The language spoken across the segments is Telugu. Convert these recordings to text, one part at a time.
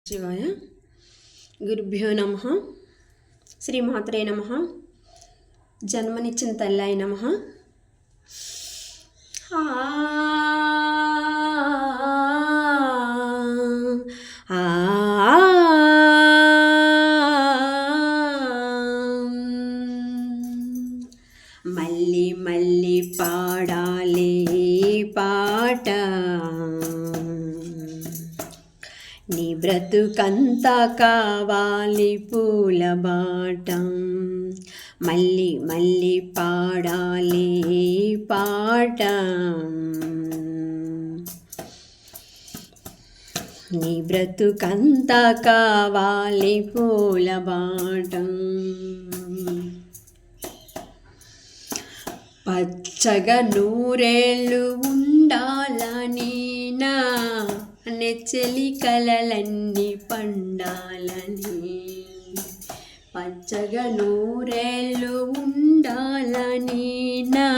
శివాయ గురుభ్యో నమః. శ్రీమాత్రే నమః. జన్మనిచ్చిన తల్లాయి నమః. మళ్ళీ మళ్ళీ పాడాలి పాట, నీ బ్రతుకంతా కావాలి పూల బాట. మళ్ళీ మళ్ళీ పాడాలి పాట, నీ బ్రతుకంతా కావాలి పూల బాట. పచ్చగా నూరేళ్ళు ఉండాలని నా నెచ్చలి కలలన్నీ పండాలని, పచ్చగా నూరేళ్ళు ఉండాలని నా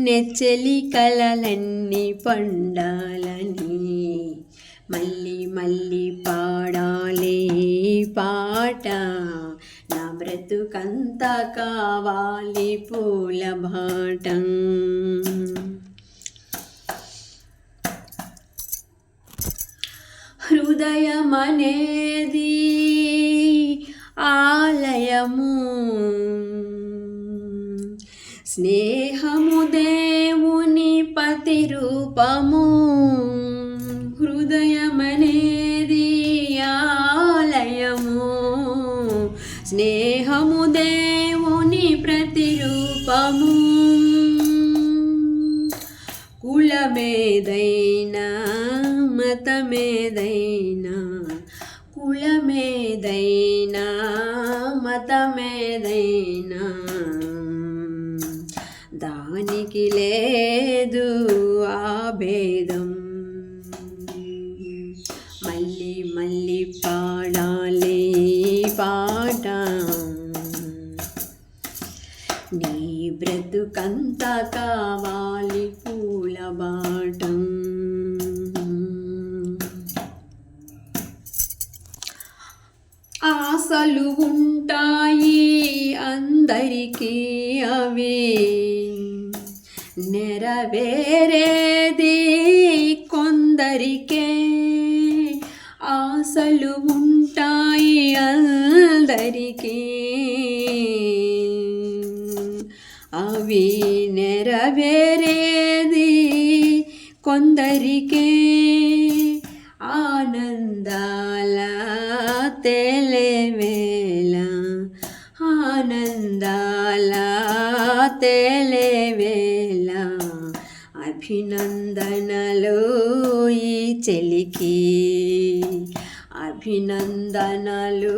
నెచ్చలి కలలన్నీ పండాలని. మళ్ళీ మళ్ళీ పాడాలి పాట, నా బ్రతుకంతా కావాలి పూల బాట. హృదయమనేది ఆలయము, స్నేహము దేవుని ప్రతిరూపము. హృదయమనేది ఆలయము, స్నేహము దేవుని ప్రతిరూపము. కులమేదైనా మతమేదైనా, కులమేదైనా మతమేదైనా, దానికి లేదు ఆ భేదం. మళ్ళీ మళ్ళీ పాడాలి పాట, నీ బ్రతుకంతా కావాలి పూల బాట. ఆశలు ఉంటాయి అందరికీ, అవి నెరవేరేది కొందరికే. ఆశలు ఉంటాయి అందరికీ, అవి నెరవేరేది కొందరికే. ఆనందాల తెలివేళ, ఆనందాల తెలివేళ, అభినందనలు ఈ చెలికి, అభినందనలు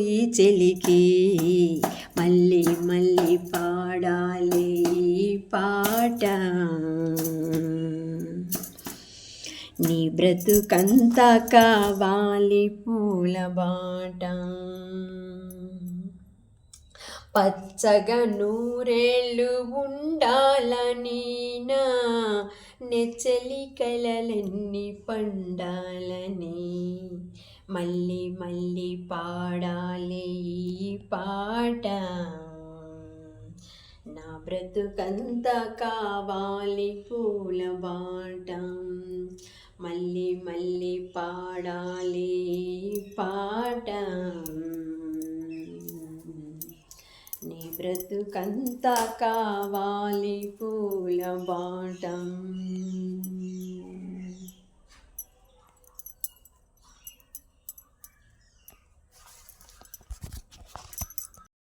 ఈ చెలికి. మళ్ళీ మళ్ళీ పాడాలి పాట, నీ బ్రతుకంతా కావాలి పూల బాట. పచ్చగా నూరేళ్ళు ఉండాలని నా నెచ్చలి కలలన్నీ పండాలని. మళ్ళీ మళ్ళీ పాడాలి పాట, నా బ్రతుకంతా కావాలి పూల బాట. మళ్ళీ మళ్ళీ పాడాలి పాట, నీ బ్రతుకంతా కావాలి పూల బాట.